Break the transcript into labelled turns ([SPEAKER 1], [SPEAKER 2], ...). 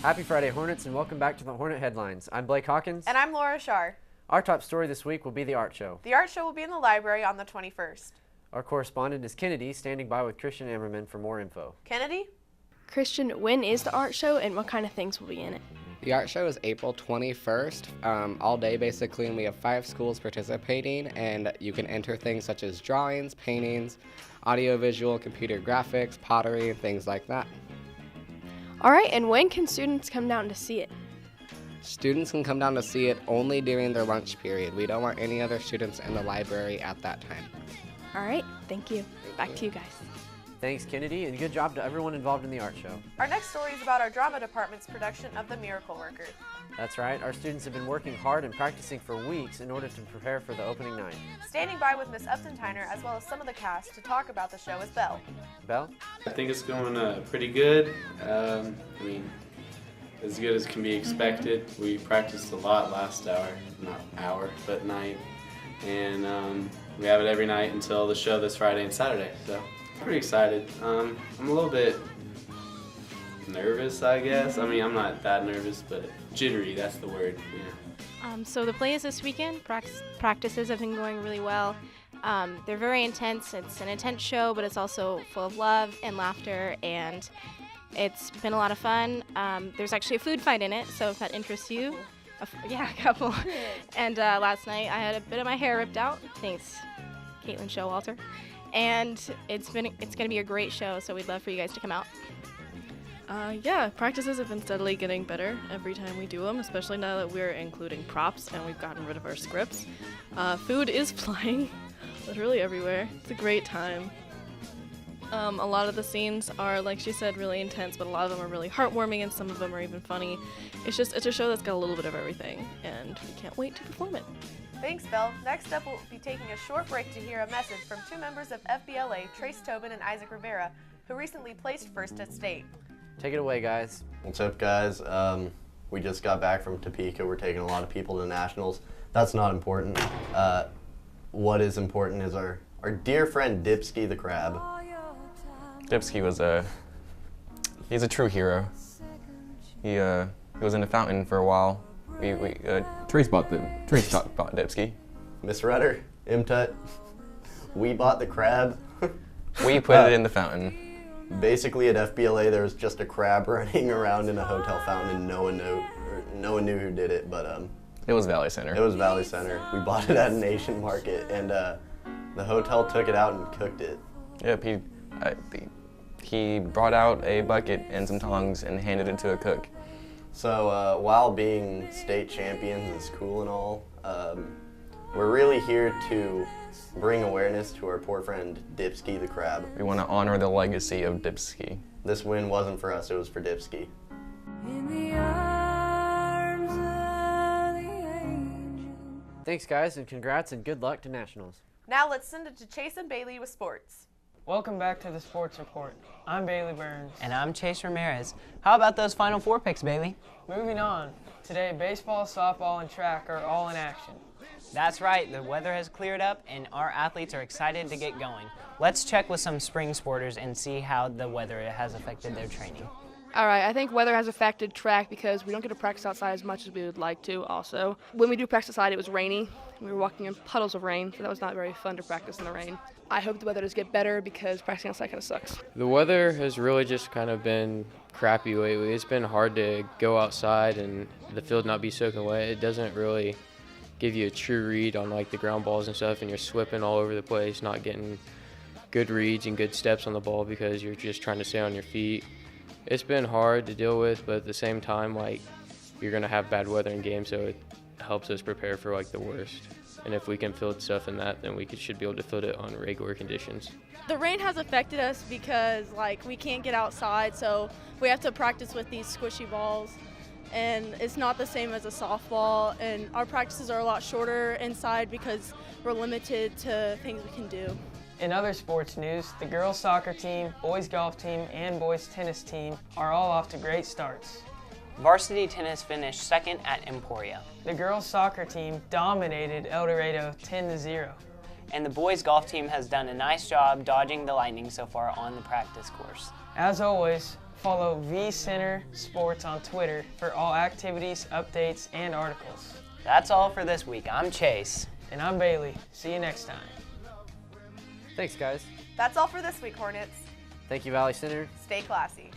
[SPEAKER 1] Happy Friday, Hornets, and welcome back to the Hornet Headlines. I'm Blake Hawkins.
[SPEAKER 2] And I'm Laura Shar.
[SPEAKER 1] Our top story this week will be the art show.
[SPEAKER 2] The art show will be in the library on the 21st.
[SPEAKER 1] Our correspondent is Kennedy, standing by with Christian Ammerman for more info.
[SPEAKER 2] Kennedy?
[SPEAKER 3] Christian, when is the art show and what kind of things will be in it?
[SPEAKER 4] The art show is April 21st, all day basically, and we have 5 schools participating, and you can enter things such as drawings, paintings, audiovisual, computer graphics, pottery, and things like that.
[SPEAKER 3] All right, and when can students come down to see it?
[SPEAKER 4] Students can come down to see it only during their lunch period. We don't want any other students in the library at that time.
[SPEAKER 3] All right, thank you. Back to you guys.
[SPEAKER 1] Thanks, Kennedy, and good job to everyone involved in the art show.
[SPEAKER 2] Our next story is about our drama department's production of The Miracle Worker.
[SPEAKER 1] That's right, our students have been working hard and practicing for weeks in order to prepare for the opening night.
[SPEAKER 2] Standing by with Miss Upton Tyner as well as some of the cast to talk about the show is Belle.
[SPEAKER 1] Belle?
[SPEAKER 5] I think it's going pretty good. As good as can be expected. We practiced a lot last night. And we have it every night until the show this Friday and Saturday. So pretty excited. I'm a little bit nervous, I guess. I mean, I'm not that nervous, but jittery, that's the word. Yeah.
[SPEAKER 6] So the play is this weekend. Practices have been going really well. They're very intense. It's an intense show, but it's also full of love and laughter, and it's been a lot of fun. There's actually a food fight in it, so if that interests you. A couple. And last night I had a bit of my hair ripped out. Thanks, Caitlin Showalter. And it's going to be a great show, so we'd love for you guys to come out.
[SPEAKER 7] Practices have been steadily getting better every time we do them, especially now that we're including props and we've gotten rid of our scripts. Food is flying literally everywhere. It's a great time. A lot of the scenes are, like she said, really intense, but a lot of them are really heartwarming and some of them are even funny. It's a show that's got a little bit of everything, and we can't wait to perform it.
[SPEAKER 2] Thanks, Belle. Next up, we'll be taking a short break to hear a message from 2 members of FBLA, Trace Tobin and Isaac Rivera, who recently placed first at state.
[SPEAKER 1] Take it away, guys.
[SPEAKER 8] What's up, guys? We just got back from Topeka. We're taking a lot of people to nationals. That's not important. What is important is our dear friend Dipsky the Crab.
[SPEAKER 9] Dipsky was he's a true hero. He was in the fountain for a while. Trace bought Dipsky.
[SPEAKER 8] Miss Rudder, Imtut, we bought the crab.
[SPEAKER 9] We put it in the fountain.
[SPEAKER 8] Basically at FBLA there was just a crab running around in a hotel fountain and no one knew who did it, but
[SPEAKER 9] it was Valley Center.
[SPEAKER 8] It was Valley Center. We bought it at an Asian market and the hotel took it out and cooked it.
[SPEAKER 9] Yep, he brought out a bucket and some tongs and handed it to a cook.
[SPEAKER 8] So while being state champions is cool and all, we're really here to bring awareness to our poor friend Dipsky the Crab.
[SPEAKER 9] We want to honor the legacy of Dipsky.
[SPEAKER 8] This win wasn't for us, it was for Dipsky.
[SPEAKER 1] Thanks, guys, and congrats and good luck to nationals.
[SPEAKER 2] Now let's send it to Chase and Bailey with sports.
[SPEAKER 10] Welcome back to the Sports Report. I'm Bailey Burns.
[SPEAKER 11] And I'm Chase Ramirez. How about those Final Four picks, Bailey?
[SPEAKER 10] Moving on. Today, baseball, softball, and track are all in action.
[SPEAKER 11] That's right. The weather has cleared up, and our athletes are excited to get going. Let's check with some spring sporters and see how the weather has affected their training.
[SPEAKER 3] All right, I think weather has affected track because we don't get to practice outside as much as we would like to also. When we do practice outside, it was rainy. We were walking in puddles of rain, so that was not very fun to practice in the rain. I hope the weather does get better because practicing outside kind of sucks.
[SPEAKER 12] The weather has really just kind of been crappy lately. It's been hard to go outside and the field not be soaking wet. It doesn't really give you a true read on like the ground balls and stuff, and you're slipping all over the place, not getting good reads and good steps on the ball because you're just trying to stay on your feet. It's been hard to deal with, but at the same time, like, you're going to have bad weather in games, so it helps us prepare for like the worst. And if we can field stuff in that, then we should be able to field it on regular conditions.
[SPEAKER 13] The rain has affected us because we can't get outside, so we have to practice with these squishy balls. And it's not the same as a softball, and our practices are a lot shorter inside because we're limited to things we can do.
[SPEAKER 10] In other sports news, the girls soccer team, boys golf team, and boys tennis team are all off to great starts.
[SPEAKER 11] Varsity tennis finished second at Emporia.
[SPEAKER 10] The girls soccer team dominated El Dorado 10-0.
[SPEAKER 11] and the boys golf team has done a nice job dodging the lightning so far on the practice course.
[SPEAKER 10] As always, follow vCenter Sports on Twitter for all activities, updates, and articles.
[SPEAKER 11] That's all for this week. I'm Chase.
[SPEAKER 10] And I'm Bailey. See you next time.
[SPEAKER 1] Thanks, guys.
[SPEAKER 2] That's all for this week, Hornets.
[SPEAKER 1] Thank you, Valley Center.
[SPEAKER 2] Stay classy.